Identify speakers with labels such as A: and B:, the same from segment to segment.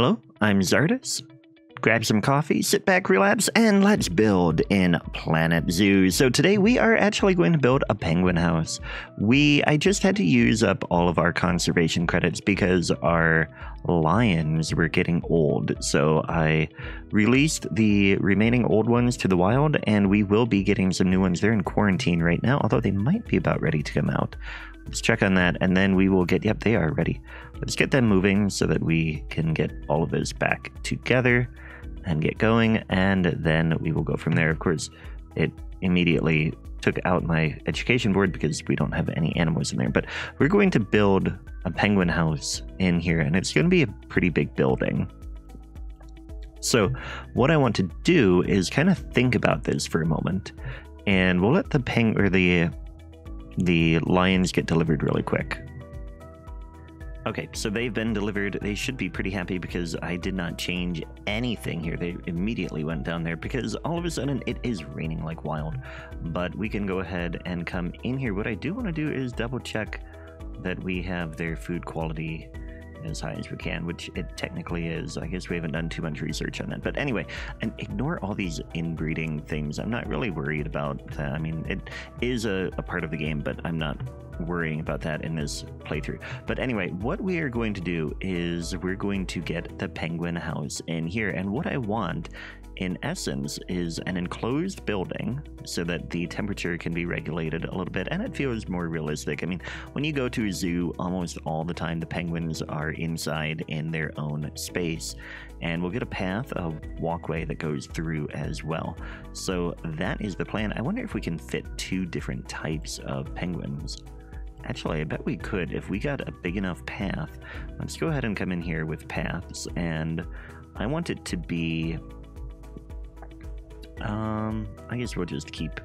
A: Hello, I'm Czardus. Grab some coffee, sit back, relapse, and let's build in Planet Zoo. So today we are actually going to build a penguin house. I just had to use up all of our conservation credits because our lions were getting old. So I released the remaining old ones to the wild, and we will be getting some new ones. They're in quarantine right now, although they might be about ready to come out. Let's check on that, and then we will get, yep, they are ready. Let's get them moving so that we can get all of this back together and get going, and then we will go from there. Of course, it immediately took out my education board because we don't have any animals in there, but we're going to build a penguin house in here, and it's going to be a pretty big building. So what I want to do is kind of think about this for a moment, and we'll let the lions get delivered really quick. Okay, so they've been delivered. They should be pretty happy because I did not change anything here. They immediately went down there because all of a sudden it is raining like wild. But we can go ahead and come in here. What I do want to do is double check that we have their food quality as high as we can, which it technically is. I guess we haven't done too much research on that. But anyway, and ignore all these inbreeding things. I'm not really worried about that. I mean, it is a part of the game, but I'm not worrying about that in this playthrough. But anyway, what we are going to do is we're going to get the penguin house in here, and what I want in essence is an enclosed building so that the temperature can be regulated a little bit and it feels more realistic. I mean, when you go to a zoo, almost all the time the penguins are inside in their own space, and we'll get a path, a walkway that goes through as well. So that is the plan. I wonder if we can fit two different types of penguins. Actually, I bet we could if we got a big enough path. Let's go ahead and come in here with paths, and I want it to be, I guess we'll just keep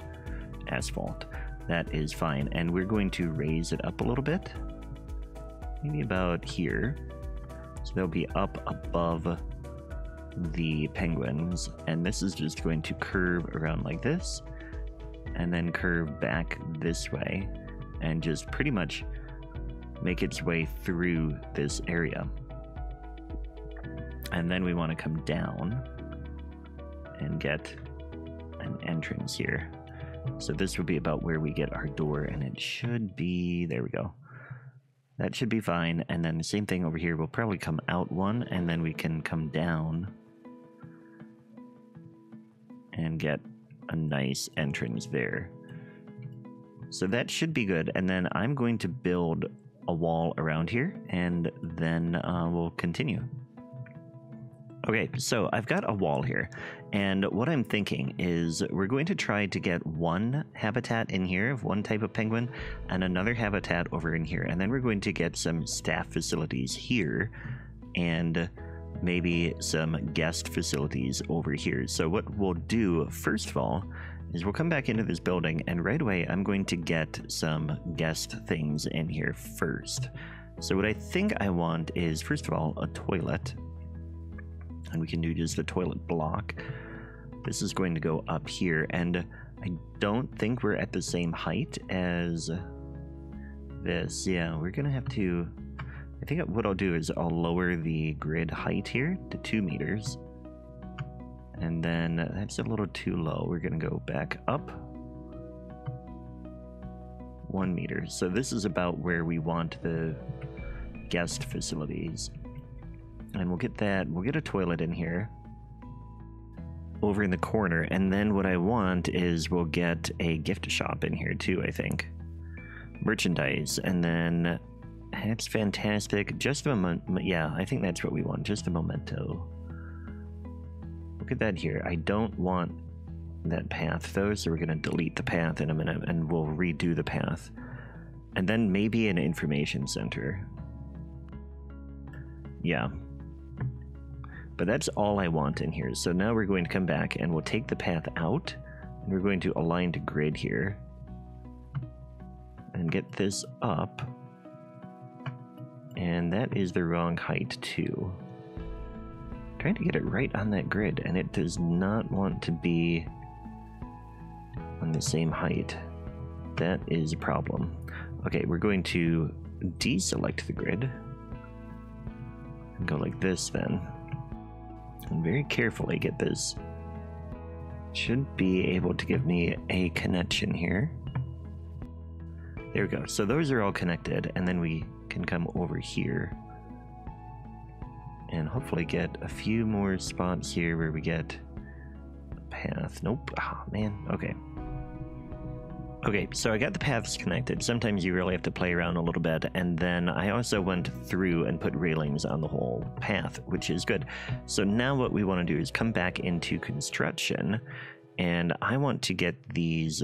A: asphalt. That is fine, and we're going to raise it up a little bit, maybe about here, so they'll be up above the penguins, and this is just going to curve around like this, and then curve back this way, and just pretty much make its way through this area. And then we want to come down and get an entrance here. So this would be about where we get our door, and it should be, there we go. That should be fine. And then the same thing over here, we'll probably come out one, and then we can come down and get a nice entrance there. So that should be good, and then I'm going to build a wall around here, and then we'll continue. Okay, so I've got a wall here, and what I'm thinking is we're going to try to get one habitat in here of one type of penguin and another habitat over in here, and then we're going to get some staff facilities here and maybe some guest facilities over here. So what we'll do first of all is we'll come back into this building, and right away I'm going to get some guest things in here first. So what I think I want is, first of all, a toilet, and we can do just a toilet block. This is going to go up here, and I don't think we're at the same height as this. Yeah, we're gonna have to, I think what I'll do is I'll lower the grid height here to 2 meters. And then that's a little too low. We're going to go back up 1 meter. So this is about where we want the guest facilities. And we'll get that. We'll get a toilet in here over in the corner. And then what I want is we'll get a gift shop in here too, I think. Merchandise. And then that's fantastic. Just a moment. Yeah, I think that's what we want. Just a memento. Look at that here. I don't want that path though, so we're going to delete the path in a minute and we'll redo the path. And then maybe an information center. Yeah. But that's all I want in here. So now we're going to come back and we'll take the path out, and we're going to align to grid here and get this up. And that is the wrong height too. Trying to get it right on that grid, and it does not want to be on the same height. That is a problem. Okay, we're going to deselect the grid and go like this then. and very carefully get this. Should be able to give me a connection here. There we go. So those are all connected, and then we can come over here and hopefully get a few more spots here where we get a path. Nope. Oh, man. Okay. Okay, so I got the paths connected. Sometimes you really have to play around a little bit, and then I also went through and put railings on the whole path, which is good. So now what we want to do is come back into construction, and I want to get these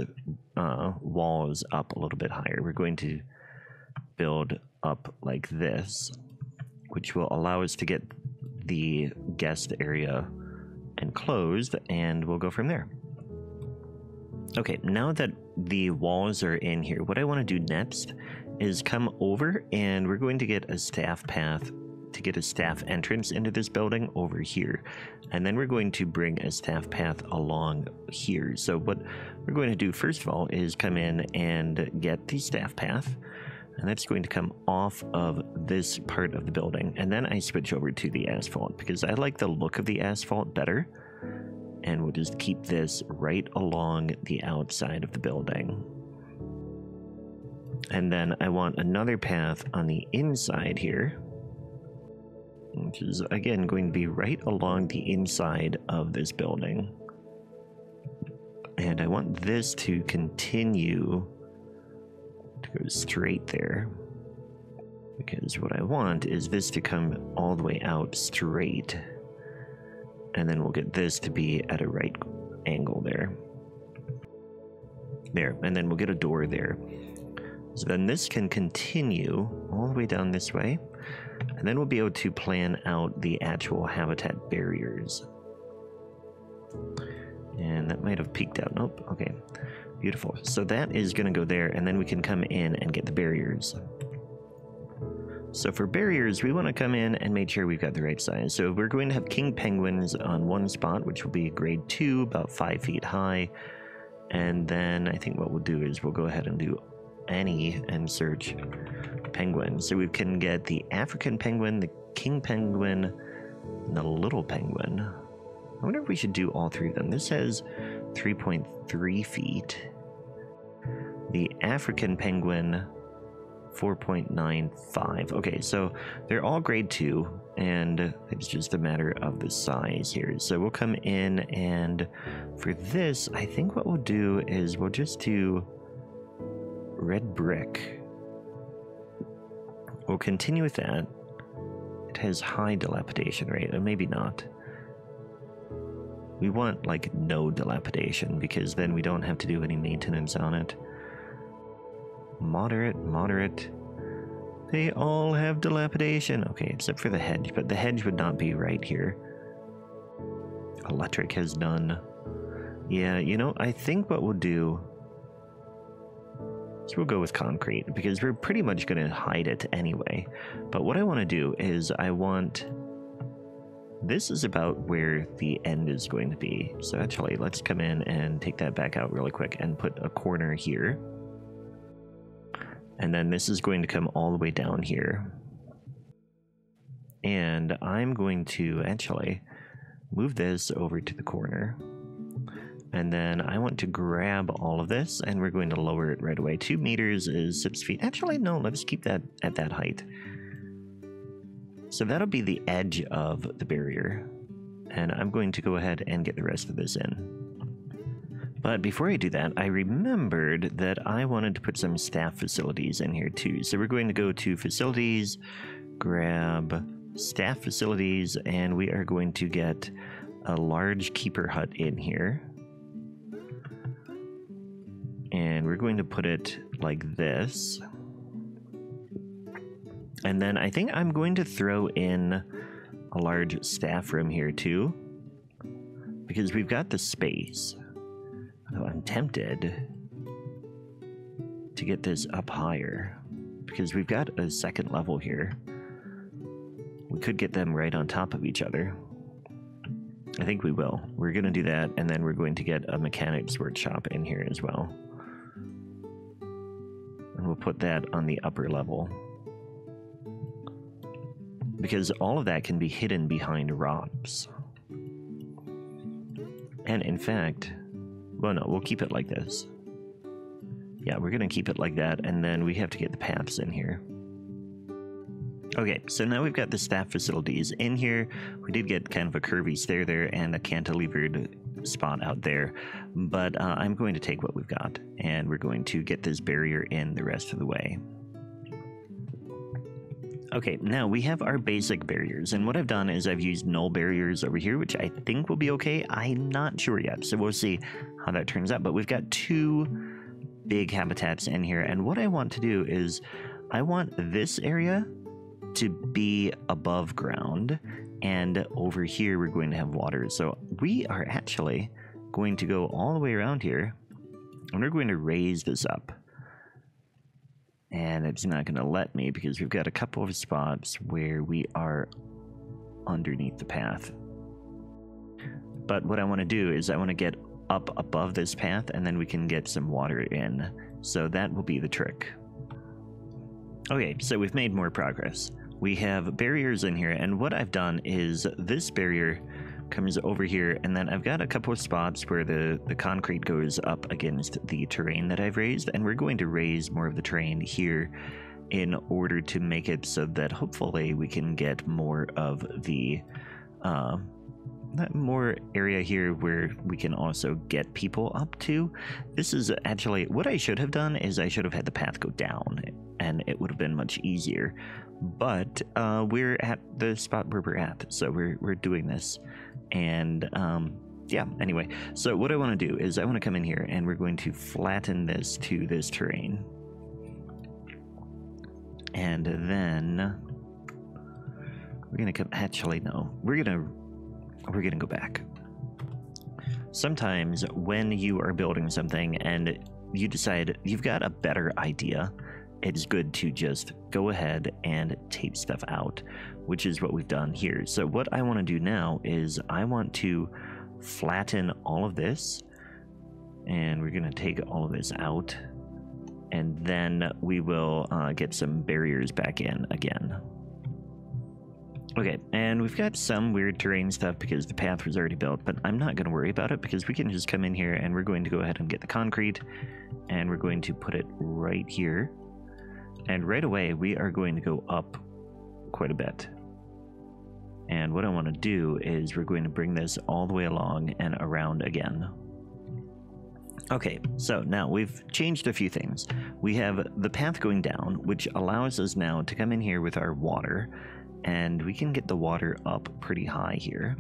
A: walls up a little bit higher. We're going to build up like this, which will allow us to get the guest area enclosed, and we'll go from there. Okay, now that the walls are in here, what I want to do next is come over, and we're going to get a staff path to get a staff entrance into this building over here. And then we're going to bring a staff path along here. So what we're going to do first of all is come in and get the staff path. And that's going to come off of this part of the building. And then I switch over to the asphalt because I like the look of the asphalt better. And we'll just keep this right along the outside of the building. And then I want another path on the inside here, which is again going to be right along the inside of this building. And I want this to continue to go straight there, because what I want is this to come all the way out straight, and then we'll get this to be at a right angle there. There, and then we'll get a door there. So then this can continue all the way down this way, and then we'll be able to plan out the actual habitat barriers. And that might have peeked out. Nope. Okay. Beautiful. So that is going to go there, and then we can come in and get the barriers. So for barriers, we want to come in and make sure we've got the right size. So we're going to have king penguins on one spot, which will be grade 2, about 5 feet high. And then I think what we'll do is we'll go ahead and do any and search penguins. So we can get the African penguin, the king penguin, and the little penguin. I wonder if we should do all three of them. This has 3.3 feet. The African penguin, 4.95. Okay, so they're all grade 2, and it's just a matter of the size here. So we'll come in, and for this, I think what we'll do is we'll just do red brick. We'll continue with that. It has high dilapidation rate, or maybe not. We want like no dilapidation, because then we don't have to do any maintenance on it. Moderate, moderate. They all have dilapidation. Okay, except for the hedge, but the hedge would not be right here. Electric has none. Yeah, you know, I think what we'll do is we'll go with concrete, because we're pretty much going to hide it anyway. But what I want to do is I want... This is about where the end is going to be. So actually, let's come in and take that back out really quick and put a corner here. And then this is going to come all the way down here. And I'm going to actually move this over to the corner. And then I want to grab all of this, and we're going to lower it right away. 2 meters is 6 feet. Actually, no, let's keep that at that height. So that'll be the edge of the barrier. And I'm going to go ahead and get the rest of this in. But before I do that, I remembered that I wanted to put some staff facilities in here too. So we're going to go to facilities, grab staff facilities, and we are going to get a large keeper hut in here. And we're going to put it like this. And then I think I'm going to throw in a large staff room here too, because we've got the space. Though I'm tempted to get this up higher, because we've got a second level here. We could get them right on top of each other. I think we will. We're going to do that, and then we're going to get a mechanics workshop in here as well. And we'll put that on the upper level, because all of that can be hidden behind rocks. And in fact, well, no, we'll keep it like this. Yeah, we're going to keep it like that, and then we have to get the paths in here. Okay, so now we've got the staff facilities in here. We did get kind of a curvy stair there and a cantilevered spot out there, but I'm going to take what we've got, and we're going to get this barrier in the rest of the way. Okay, now we have our basic barriers, and what I've done is I've used null barriers over here, which I think will be okay. I'm not sure yet, so we'll see how that turns out, but we've got 2 big habitats in here, and what I want to do is I want this area to be above ground, and over here we're going to have water. So we are actually going to go all the way around here, and we're going to raise this up. And it's not going to let me because we've got a couple of spots where we are underneath the path. But what I want to do is I want to get up above this path, and then we can get some water in. So that will be the trick. Okay, so we've made more progress. We have barriers in here, and what I've done is this barrier comes over here, and then I've got a couple of spots where the concrete goes up against the terrain that I've raised, and we're going to raise more of the terrain here in order to make it so that hopefully we can get more of the more area here where we can also get people up to. This is actually what I should have done is I should have had the path go down, and it would have been much easier. But we're at the spot where we're at, so we're doing this. And yeah, anyway, so what I want to do is I want to come in here and we're going to flatten this to this terrain. And then we're going to come, actually no, we're going to go back. Sometimes when you are building something and you decide you've got a better idea, it's good to just go ahead and tape stuff out, which is what we've done here. So what I want to do now is I want to flatten all of this, and we're going to take all of this out, and then we will get some barriers back in again. Okay, and we've got some weird terrain stuff because the path was already built, but I'm not going to worry about it because we can just come in here and we're going to go ahead and get the concrete, and we're going to put it right here. And right away, we are going to go up quite a bit. And what I want to do is we're going to bring this all the way along and around again. Okay, so now we've changed a few things. We have the path going down, which allows us now to come in here with our water, and we can get the water up pretty high here,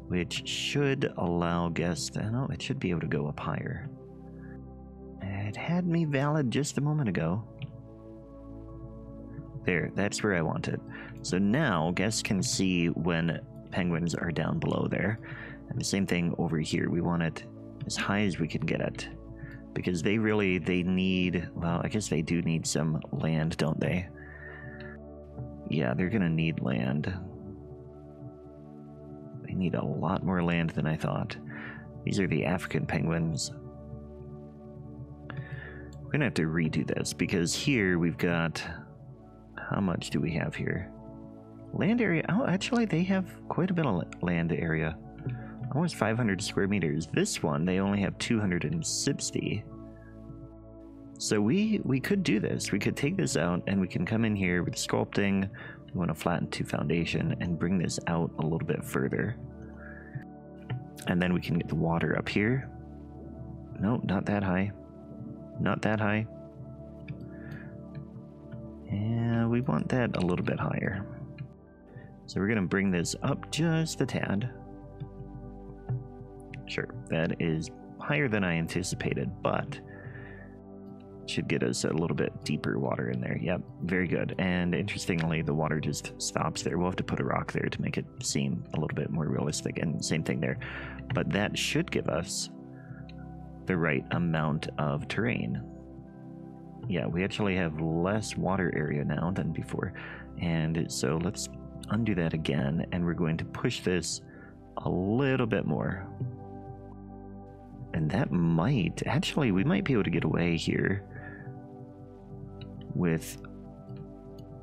A: which should allow guests, no, it should be able to go up higher. It had me valid just a moment ago. There, that's where I want it. So now guests can see when penguins are down below there. And the same thing over here. We want it as high as we can get it. Because they need, well, I guess they do need some land, don't they? Yeah, they're gonna need land. They need a lot more land than I thought. These are the African penguins. We're gonna have to redo this because here we've got... How much do we have here? Land area. Oh, actually, they have quite a bit of land area. Almost 500 square meters. This one, they only have 260. So we could do this. We could take this out, and we can come in here with sculpting. We want to flatten to foundation and bring this out a little bit further. And then we can get the water up here. No, not that high. Not that high. And we want that a little bit higher. So we're going to bring this up just a tad. Sure, that is higher than I anticipated, but should get us a little bit deeper water in there. Yep, very good. And interestingly, the water just stops there. We'll have to put a rock there to make it seem a little bit more realistic, and same thing there. But that should give us the right amount of terrain. Yeah, we actually have less water area now than before. And so let's undo that again, and we're going to push this a little bit more. And that might, actually, we might be able to get away here with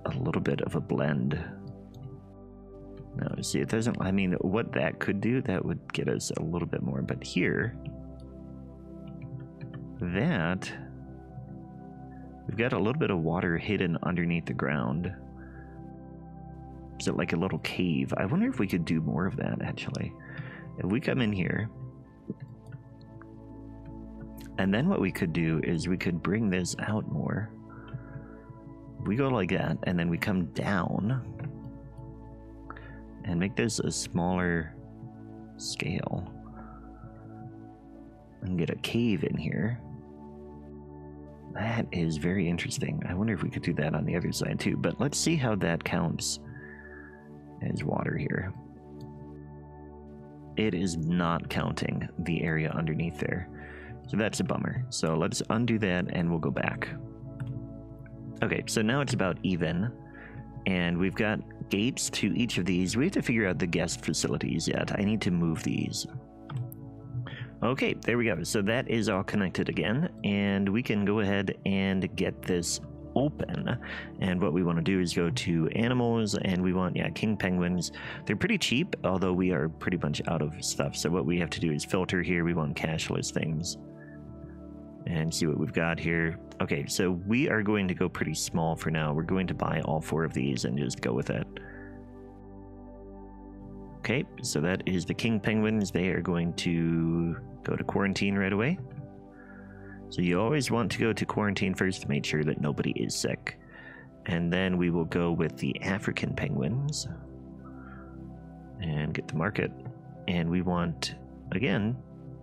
A: a little bit of a blend. No, see, it doesn't, I mean, what that could do, that would get us a little bit more, but here, that, we've got a little bit of water hidden underneath the ground. Is it like a little cave? I wonder if we could do more of that, actually. If we come in here, and then what we could do is we could bring this out more. We go like that, and then we come down and make this a smaller scale and get a cave in here. That is very interesting. I wonder if we could do that on the other side too, but let's see how that counts as water here. It is not counting the area underneath there, so that's a bummer. So let's undo that and we'll go back. Okay, so now it's about even, and we've got gates to each of these. We have to figure out the guest facilities yet. I need to move these. Okay, there we go. So that is all connected again, and we can go ahead and get this open. And what we want to do is go to animals, and we want, yeah, king penguins. They're pretty cheap, although we are pretty much out of stuff. So what we have to do is filter here. We want cashless things. And see what we've got here. Okay, so we are going to go pretty small for now. We're going to buy all 4 of these and just go with it. Okay, so that is the king penguins. They are going to go to quarantine right away. So you always want to go to quarantine first to make sure that nobody is sick. And then we will go with the African penguins and get the market. And we want, again,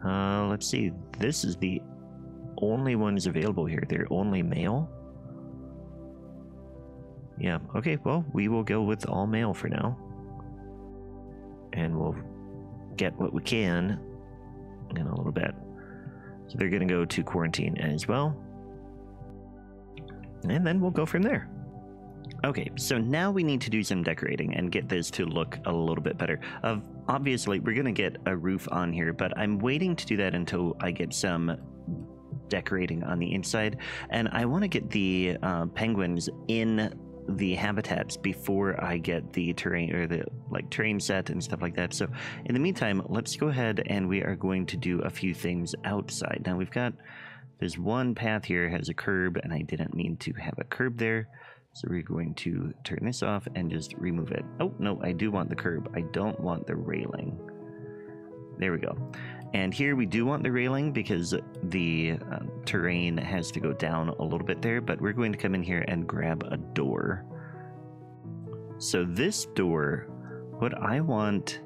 A: let's see, this is the only ones available here. They're only male. Yeah, okay, well, we will go with all male for now. And we'll get what we can in a little bit. So they're going to go to quarantine as well. And then we'll go from there. Okay, so now we need to do some decorating and get this to look a little bit better. Obviously, we're going to get a roof on here, but I'm waiting to do that until I get some decorating on the inside, and I want to get the penguins in the habitats before I get the terrain or the terrain set and stuff like that. So in the meantime, let's go ahead and we are going to do a few things outside. Now we've got this one path here has a curb, and I didn't mean to have a curb there, so we're going to turn this off and just remove it. Oh no, I do want the curb. I don't want the railing. There we go. And here we do want the railing because the terrain has to go down a little bit there, but we're going to come in here and grab a door. So this door, what I want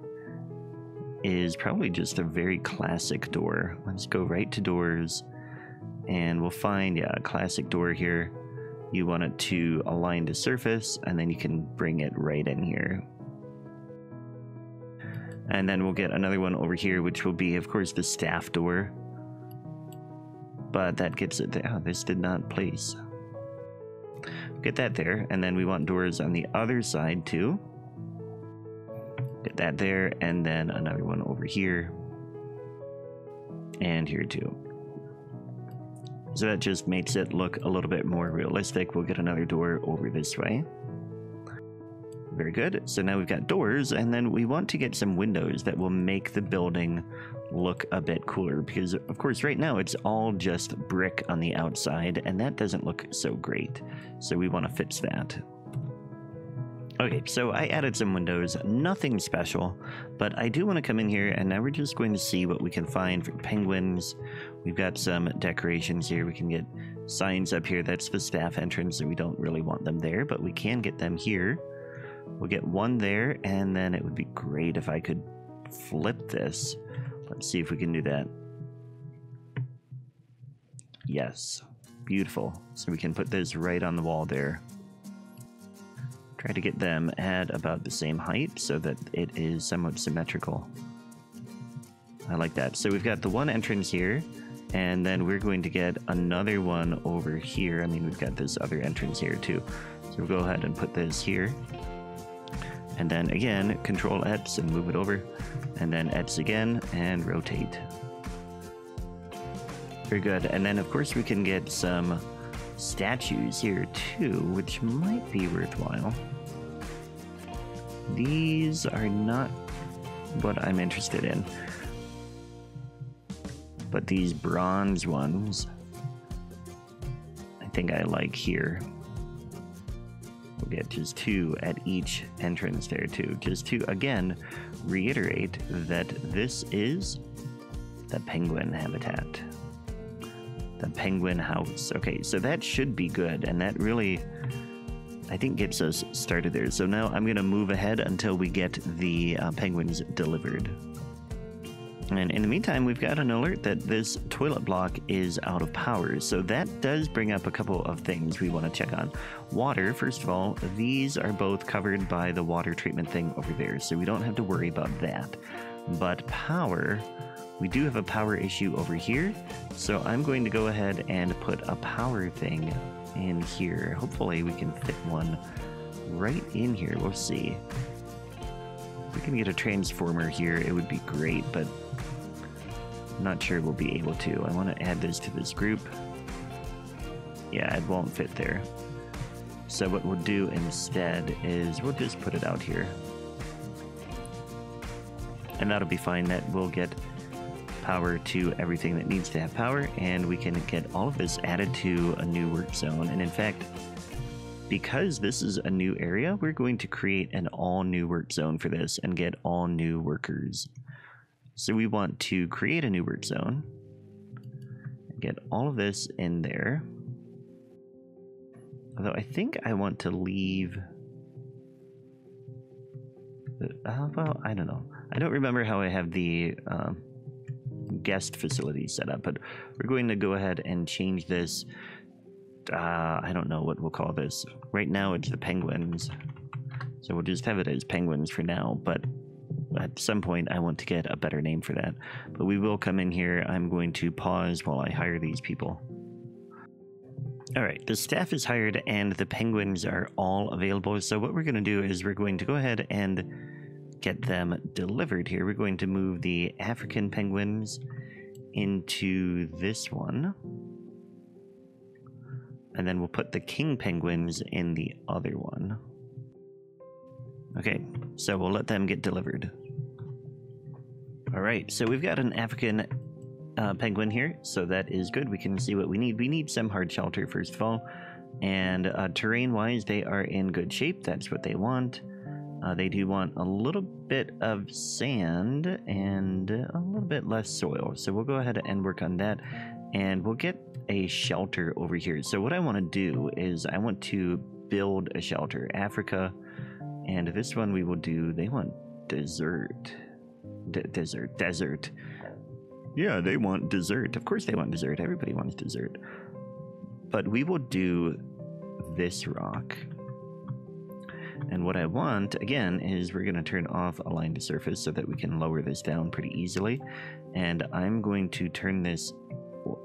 A: is probably just a very classic door. Let's go right to doors, and we'll find, yeah, a classic door here. You want it to align to surface, and then you can bring it right in here. And then we'll get another one over here, which will be, of course, the staff door. But that gets it there. Oh, this did not place. Get that there. And then we want doors on the other side, too. Get that there. And then another one over here. And here, too. So that just makes it look a little bit more realistic. We'll get another door over this way. Very good. So now we've got doors, and then we want to get some windows that will make the building look a bit cooler, because of course right now it's all just brick on the outside, and that doesn't look so great. So we want to fix that. Okay, so I added some windows, nothing special, but I do want to come in here, and now we're just going to see what we can find for penguins. We've got some decorations here. We can get signs up here. That's the staff entrance, and we don't really want them there, but we can get them here. We'll get one there, and then it would be great if I could flip this. Let's see if we can do that. Yes, beautiful. So we can put this right on the wall there. Try to get them at about the same height so that it is somewhat symmetrical. I like that. So we've got the one entrance here, and then we're going to get another one over here. I mean, we've got this other entrance here too. So we'll go ahead and put this here. And then again, Control X and move it over, and then X again and rotate. Very good. And then of course we can get some statues here too, which might be worthwhile. These are not what I'm interested in. But these bronze ones, I think I like here. We'll get just 2 at each entrance there too. Just to, again, reiterate that this is the penguin habitat. The penguin house. Okay, so that should be good, and that really, I think, gets us started there. So now I'm going to move ahead until we get the penguins delivered. And in the meantime, we've got an alert that this toilet block is out of power. So that does bring up a couple of things we want to check on. Water, first of all, these are both covered by the water treatment thing over there, so we don't have to worry about that. But power, we do have a power issue over here. So I'm going to go ahead and put a power thing in here. Hopefully we can fit one right in here. We'll see. If we can get a transformer here, it would be great, but I'm not sure we'll be able to. I want to add this to this group. Yeah, it won't fit there. So what we'll do instead is we'll just put it out here. And that'll be fine. That will get power to everything that needs to have power, and we can get all of this added to a new work zone. And in fact, because this is a new area, we're going to create an all new work zone for this and get all new workers. So we want to create a new work zone, get all of this in there. Although I think I want to leave, well, I don't know. I don't remember how I have the guest facility set up, but we're going to go ahead and change this. I don't know what we'll call this. Right now it's the penguins, so we'll just have it as penguins for now, but at some point I want to get a better name for that. But we will come in here. I'm going to pause while I hire these people. Alright, the staff is hired and the penguins are all available. So what we're going to do is we're going to go ahead and get them delivered here. We're going to move the African penguins into this one. And then we'll put the king penguins in the other one. Okay, so we'll let them get delivered. Alright, so we've got an African penguin here, so that is good. We can see what we need. We need some hard shelter, first of all. And terrain-wise, they are in good shape. That's what they want. They do want a little bit of sand and a little bit less soil. So we'll go ahead and work on that. And we'll get a shelter over here. So what I want to do is I want to build a shelter. Africa, and this one we will do, they want dessert. Desert. Yeah, they want dessert. Of course they want dessert. Everybody wants dessert. But we will do this rock. And what I want, again, is we're going to turn off align to surface so that we can lower this down pretty easily. And I'm going to turn this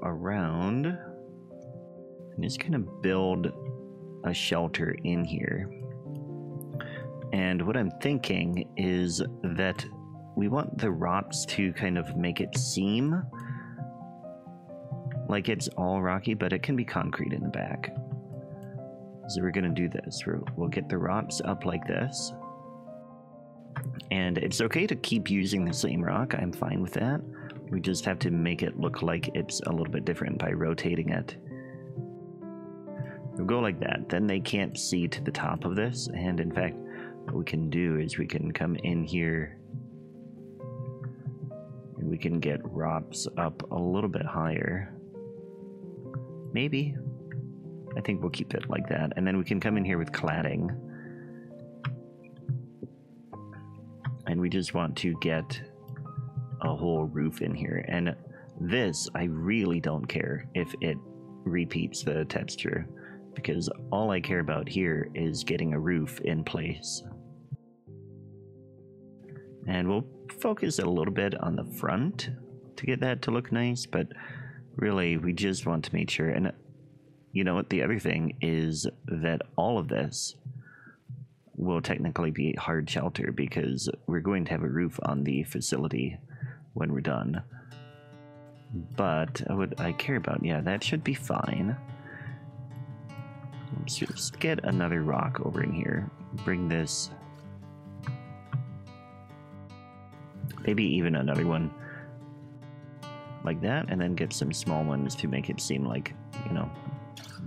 A: around. I'm just going to build a shelter in here. And what I'm thinking is that we want the rocks to kind of make it seem like it's all rocky, but it can be concrete in the back. So we're going to do this. We'll get the rocks up like this. And it's okay to keep using the same rock. I'm fine with that. We just have to make it look like it's a little bit different by rotating it. We'll go like that. Then they can't see to the top of this. And in fact, what we can do is we can come in here and we can get rocks up a little bit higher. Maybe. I think we'll keep it like that. And then we can come in here with cladding. And we just want to get a whole roof in here. And this, I really don't care if it repeats the texture, because all I care about here is getting a roof in place. And we'll focus a little bit on the front to get that to look nice, but really we just want to make sure. And you know what, the other thing is that all of this will technically be hard shelter because we're going to have a roof on the facility when we're done. But what I care about, yeah, that should be fine. Let's just get another rock over in here. Bring this Maybe even another one like that, and then get some small ones to make it seem like, you know,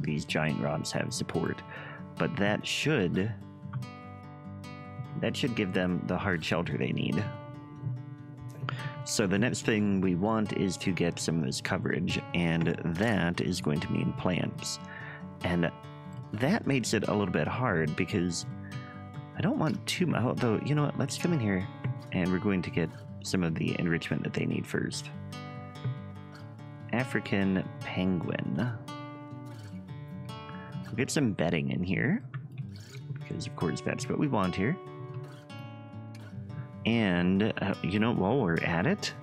A: these giant rods have support. But that should give them the hard shelter they need. So the next thing we want is to get some of this coverage, and that is going to mean plants. And that makes it a little bit hard because I don't want too much, although, you know what, let's come in here and we're going to get some of the enrichment that they need first. African penguin. We'll get some bedding in here, because of course that's what we want here. And, you know, while we're at it,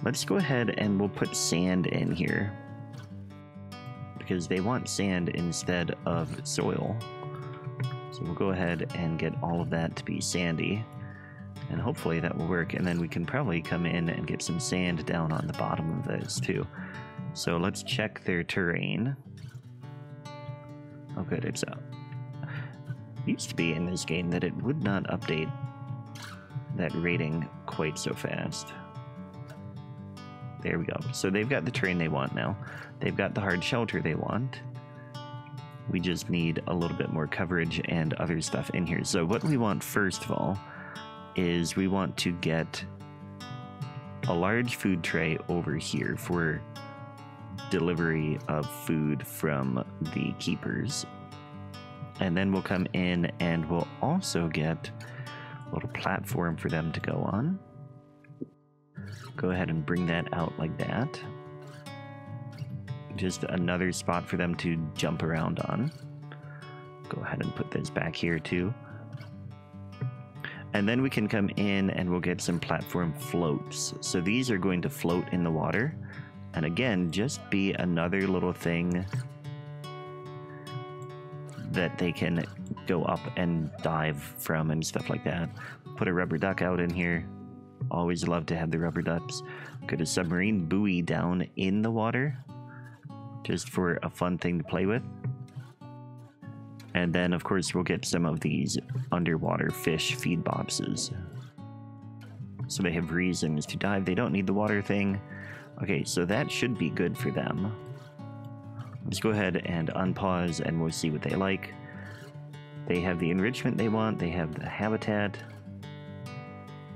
A: let's go ahead and we'll put sand in here, because they want sand instead of soil. So we'll go ahead and get all of that to be sandy, and hopefully that will work. And then we can probably come in and get some sand down on the bottom of this too. So let's check their terrain. Oh good, it's out. Used to be in this game that it would not update that rating quite so fast. There we go. So they've got the terrain they want now. They've got the hard shelter they want. We just need a little bit more coverage and other stuff in here. So what we want first of all is we want to get a large food tray over here for delivery of food from the keepers. And then we'll come in and we'll also get a little platform for them to go on. Go ahead and bring that out like that. Just another spot for them to jump around on. Go ahead and put this back here too. And then we can come in and we'll get some platform floats. So these are going to float in the water. And again, just be another little thing that they can go up and dive from and stuff like that. Put a rubber duck out in here. Always love to have the rubber ducks. Put a submarine buoy down in the water, just for a fun thing to play with. And then of course we'll get some of these underwater fish feed boxes, so they have reasons to dive. They don't need the water thing. Okay, so that should be good for them. Let's go ahead and unpause and we'll see what they like. They have the enrichment they want. They have the habitat.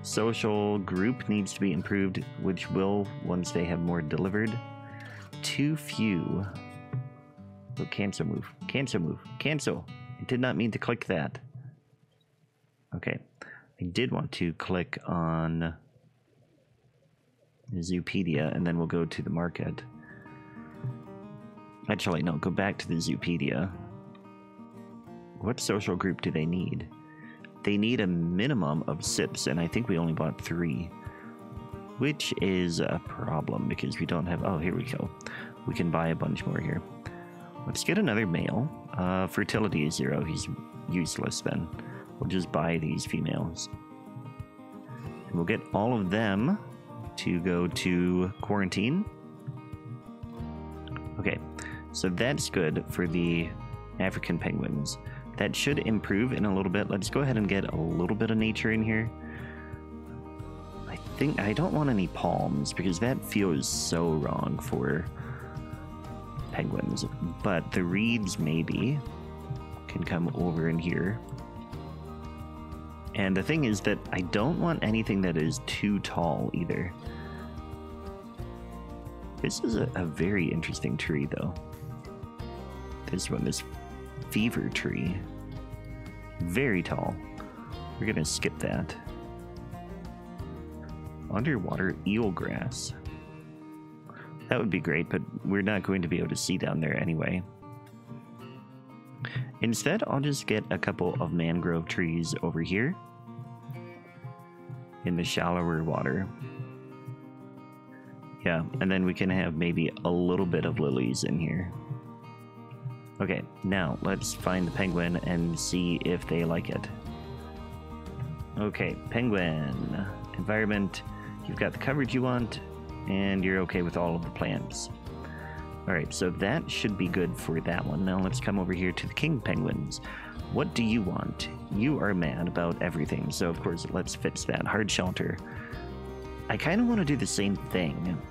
A: Social group needs to be improved, which will once they have more delivered. Too few. Oh, cancel move. Cancel move. Cancel. I did not mean to click that. Okay. I did want to click on Zoopedia, and then we'll go to the market. Actually, no, go back to the Zoopedia. What social group do they need? They need a minimum of sips, and I think we only bought 3. Which is a problem, because we don't have... Oh, here we go. We can buy a bunch more here. Let's get another male. Fertility is 0. He's useless then. We'll just buy these females. And we'll get all of them to go to quarantine. Okay, so that's good for the African penguins. That should improve in a little bit. Let's go ahead and get a little bit of nature in here. I think I don't want any palms because that feels so wrong for penguins, but the reeds maybe can come over in here. And the thing is that I don't want anything that is too tall either. This is a very interesting tree though. This one, this fever tree. Very tall. We're gonna skip that. Underwater eelgrass. That would be great, but we're not going to be able to see down there anyway. Instead, I'll just get a couple of mangrove trees over here in the shallower water. Yeah, and then we can have maybe a little bit of lilies in here. Okay, now let's find the penguin and see if they like it. Okay, penguin. Environment. You've got the coverage you want, and you're okay with all of the plants. Alright, so that should be good for that one. Now let's come over here to the king penguins. What do you want? You are mad about everything, so of course let's fix that. Hard shelter. I kind of want to do the same thing.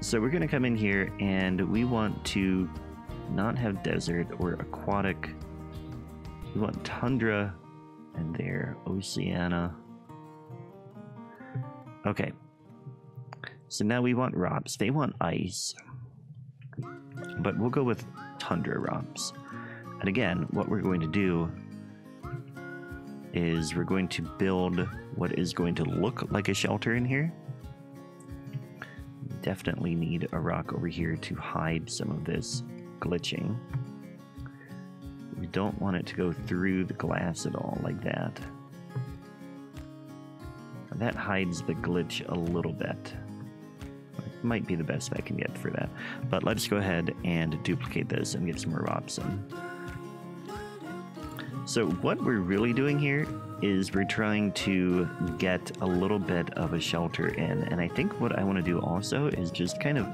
A: So we're going to come in here and we want to not have desert or aquatic. We want tundra and there, Oceania. Okay. So now we want rocks. They want ice. But we'll go with tundra rocks. And again, what we're going to do is we're going to build what is going to look like a shelter in here. Definitely need a rock over here to hide some of this glitching. We don't want it to go through the glass at all like that. That hides the glitch a little bit. It might be the best I can get for that. But let's go ahead and duplicate this and get some more rocks in. So what we're really doing here is we're trying to get a little bit of a shelter in. And I think what I want to do also is just kind of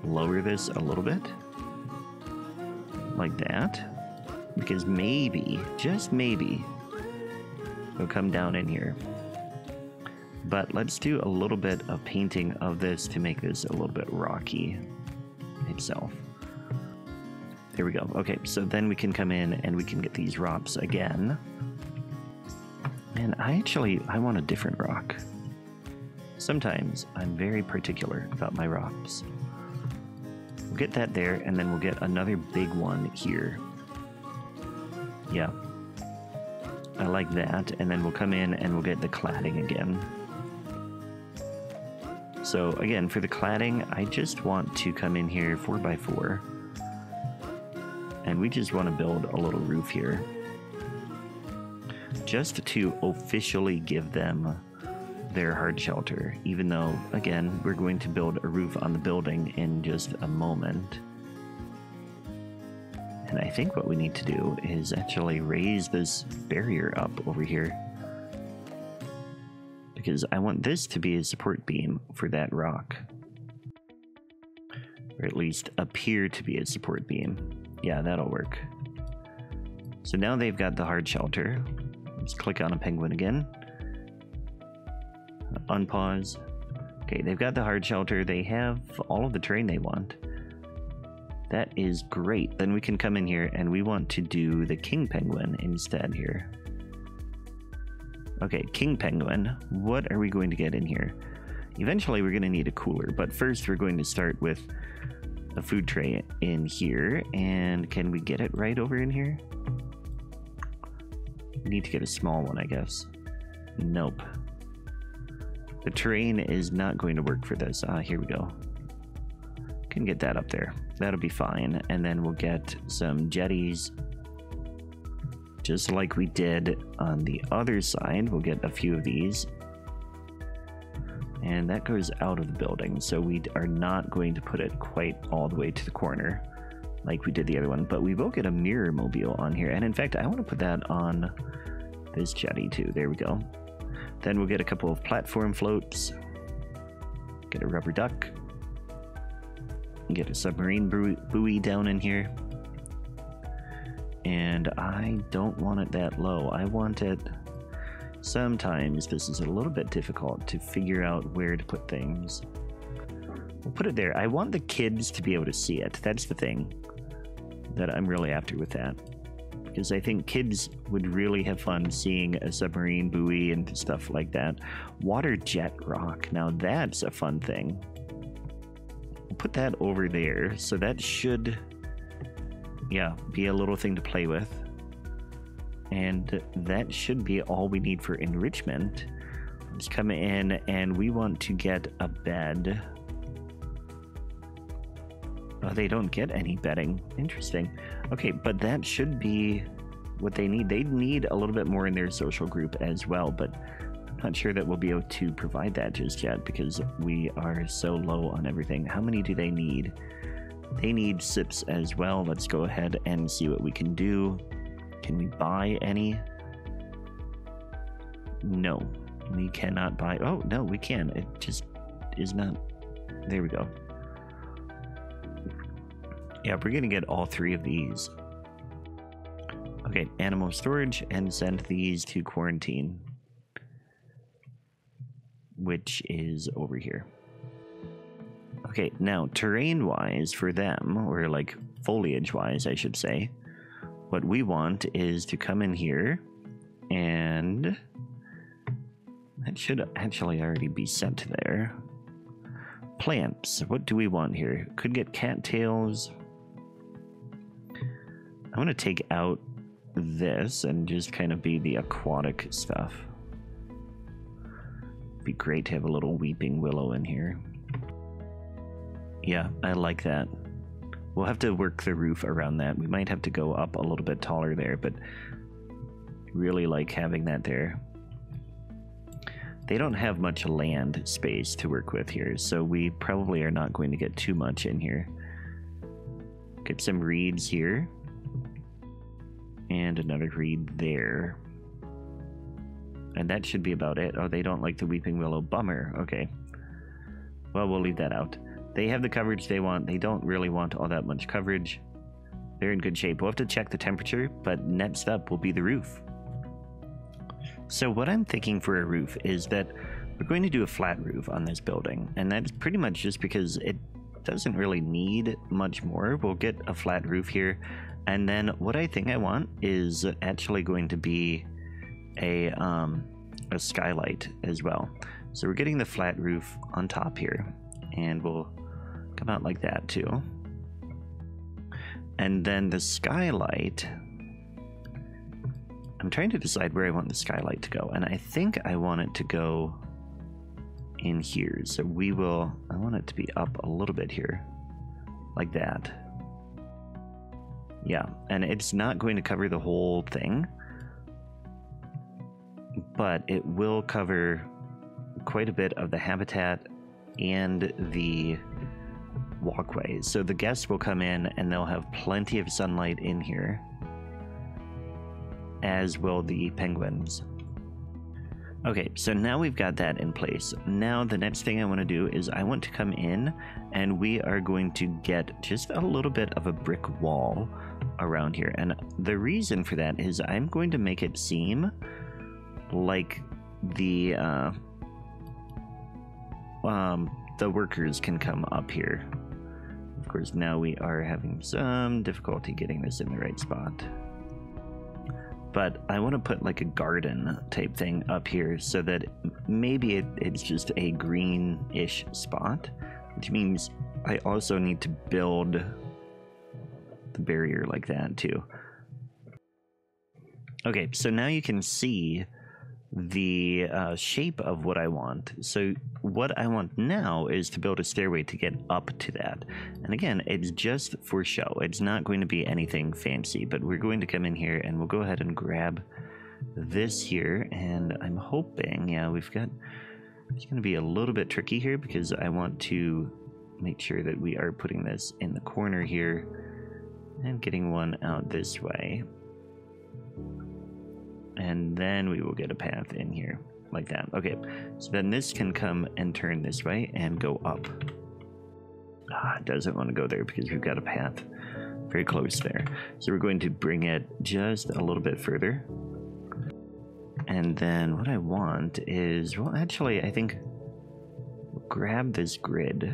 A: lower this a little bit. Like that. Because maybe, just maybe, it'll come down in here. But let's do a little bit of painting of this to make this a little bit rocky itself. There we go. Okay, so then we can come in and we can get these rocks again. And I want a different rock. Sometimes I'm very particular about my rocks. We'll get that there, and then we'll get another big one here. Yeah. I like that, and then we'll come in and we'll get the cladding again. So again, for the cladding, I just want to come in here 4x4. And we just want to build a little roof here. Just to officially give them their hard shelter. Even though, again, we're going to build a roof on the building in just a moment. And I think what we need to do is actually raise this barrier up over here. Because I want this to be a support beam for that rock. Or at least appear to be a support beam. Yeah, that'll work. So now they've got the hard shelter. Let's click on a penguin again. Unpause. Okay, they've got the hard shelter. They have all of the terrain they want. That is great. Then we can come in here and we want to do the king penguin instead here. Okay, king penguin. What are we going to get in here? Eventually we're going to need a cooler, but first we're going to start with a food tray in here. And can we get it right over in here? We need to get a small one, I guess. Nope. The terrain is not going to work for this. Here we go. Can get that up there. That'll be fine. And then we'll get some jetties. Just like we did on the other side, we'll get a few of these. And that goes out of the building, so we are not going to put it quite all the way to the corner like we did the other one. But we will get a mirror mobile on here. And in fact, I want to put that on this jetty too. There we go. Then we'll get a couple of platform floats. Get a rubber duck. Get a submarine buoy down in here. And I don't want it that low. I want it... Sometimes this is a little bit difficult to figure out where to put things. We'll put it there. I want the kids to be able to see it. That's the thing that I'm really after with that. Because I think kids would really have fun seeing a submarine buoy and stuff like that. Water jet rock. Now that's a fun thing. We'll put that over there. So that should, yeah, be a little thing to play with. And that should be all we need for enrichment. Let's come in and we want to get a bed. Oh, they don't get any bedding. Interesting. Okay, but that should be what they need. They need a little bit more in their social group as well, but I'm not sure that we'll be able to provide that just yet because we are so low on everything. How many do they need? They need sips as well. Let's go ahead and see what we can do. Can we buy any? No, we cannot buy. Oh, no, we can. It just is not. There we go. Yeah, we're going to get all three of these. Okay, animal storage and send these to quarantine. which is over here. Okay, now terrain-wise for them, or like foliage-wise, I should say, what we want is to come in here, and that should actually already be set there. Plants, what do we want here? Could get cattails. I want to take out this and just kind of be the aquatic stuff. Be great to have a little weeping willow in here. Yeah, I like that. We'll have to work the roof around that. We might have to go up a little bit taller there, but really like having that there. They don't have much land space to work with here, so we probably are not going to get too much in here. Get some reeds here. And another reed there. And that should be about it. Oh, they don't like the weeping willow. Bummer. Okay. Well, we'll leave that out. They have the coverage they want. They don't really want all that much coverage. They're in good shape. We'll have to check the temperature, but next up will be the roof. So what I'm thinking for a roof is that we're going to do a flat roof on this building. And that's pretty much just because it doesn't really need much more. We'll get a flat roof here. And then what I think I want is actually going to be a skylight as well. So we're getting the flat roof on top here, and we'll come out like that too. And then the skylight, I'm trying to decide where I want the skylight to go, and I think I want it to go in here. So I want it to be up a little bit here, like that. Yeah, and it's not going to cover the whole thing, but it will cover quite a bit of the habitat and the walkway. So the guests will come in and they'll have plenty of sunlight in here, as will the penguins. Okay, so now we've got that in place. Now the next thing I want to do is I want to come in and we are going to get just a little bit of a brick wall around here. And the reason for that is I'm going to make it seem like the workers can come up here. Of course, now we are having some difficulty getting this in the right spot. But I want to put like a garden type thing up here so that maybe it's just a green-ish spot, which means I also need to build the barrier like that too. Okay, so now you can see the shape of what I want. So what I want now is to build a stairway to get up to that. And again, it's just for show. It's not going to be anything fancy, but we're going to come in here and we'll go ahead and grab this here. And I'm hoping, yeah, it's going to be a little bit tricky here because I want to make sure that we are putting this in the corner here and getting one out this way. And then we will get a path in here like that. Okay, so then this can come and turn this way and go up. It doesn't want to go there because we've got a path very close there. So we're going to bring it just a little bit further. And then what I want is, well, actually, I think we'll grab this grid.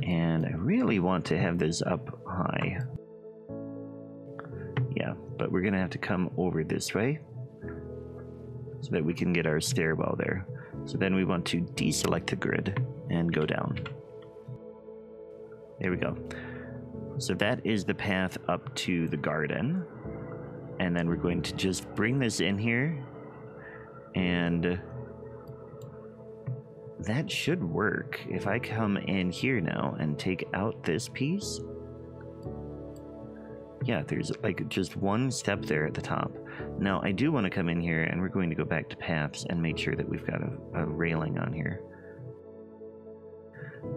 A: And I really want to have this up high. Yeah, but we're going to have to come over this way so that we can get our stairwell there. So then we want to deselect the grid and go down. There we go. So that is the path up to the garden. And then we're going to just bring this in here. And that should work. If I come in here now and take out this piece, yeah, there's like just one step there at the top. Now I do want to come in here and we're going to go back to paths and make sure that we've got a railing on here.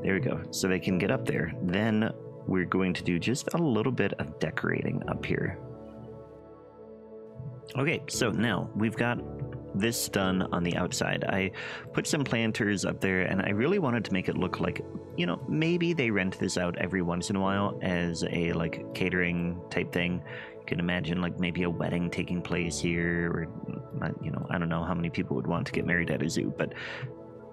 A: There we go. So they can get up there. Then we're going to do just a little bit of decorating up here. Okay, so now we've got this done on the outside. I put some planters up there and I really wanted to make it look like, you know, maybe they rent this out every once in a while as a like catering type thing. can imagine like maybe a wedding taking place here, or you know, I don't know how many people would want to get married at a zoo, but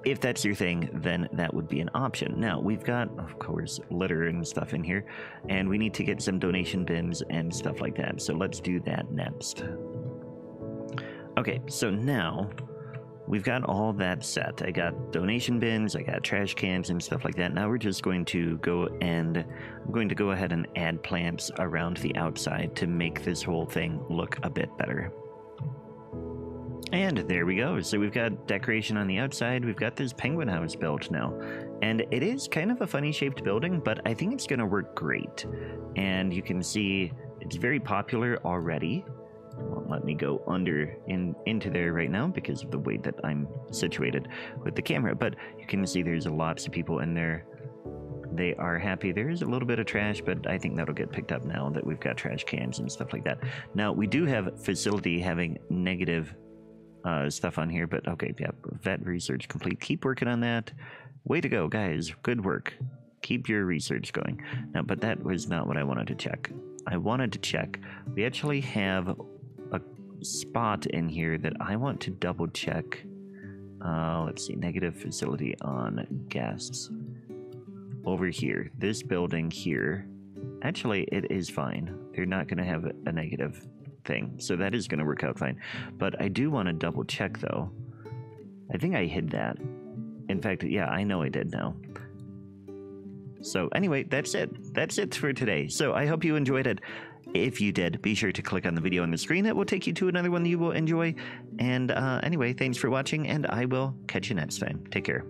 A: if that's your thing, then that would be an option. Now, we've got, of course, litter and stuff in here, and we need to get some donation bins and stuff like that, so let's do that next. Okay, so now we've got all that set. I got donation bins, I got trash cans and stuff like that. Now we're just going to go and I'm going to go ahead and add plants around the outside to make this whole thing look a bit better. And there we go. So we've got decoration on the outside. We've got this penguin house built now. And it is kind of a funny shaped building, but I think it's going to work great. And you can see it's very popular already. Won't let me go into there right now because of the way that I'm situated with the camera. But you can see there's lots of people in there. They are happy. There is a little bit of trash, but I think that'll get picked up now that we've got trash cans and stuff like that. Now, we do have facility having negative stuff on here, but okay, yeah, vet research complete. Keep working on that. Way to go, guys. Good work. Keep your research going. Now, but that was not what I wanted to check. I wanted to check. We actually have a spot in here that I want to double check. Let's see, negative facility on guests. Over here, this building here. Actually, it is fine. They're not going to have a negative thing, so that is going to work out fine. But I do want to double check though. I think I hid that. In fact, yeah, I know I did now. So anyway, that's it for today. So I hope you enjoyed it. If you did, be sure to click on the video on the screen. That will take you to another one that you will enjoy. And anyway, thanks for watching, and I will catch you next time. Take care.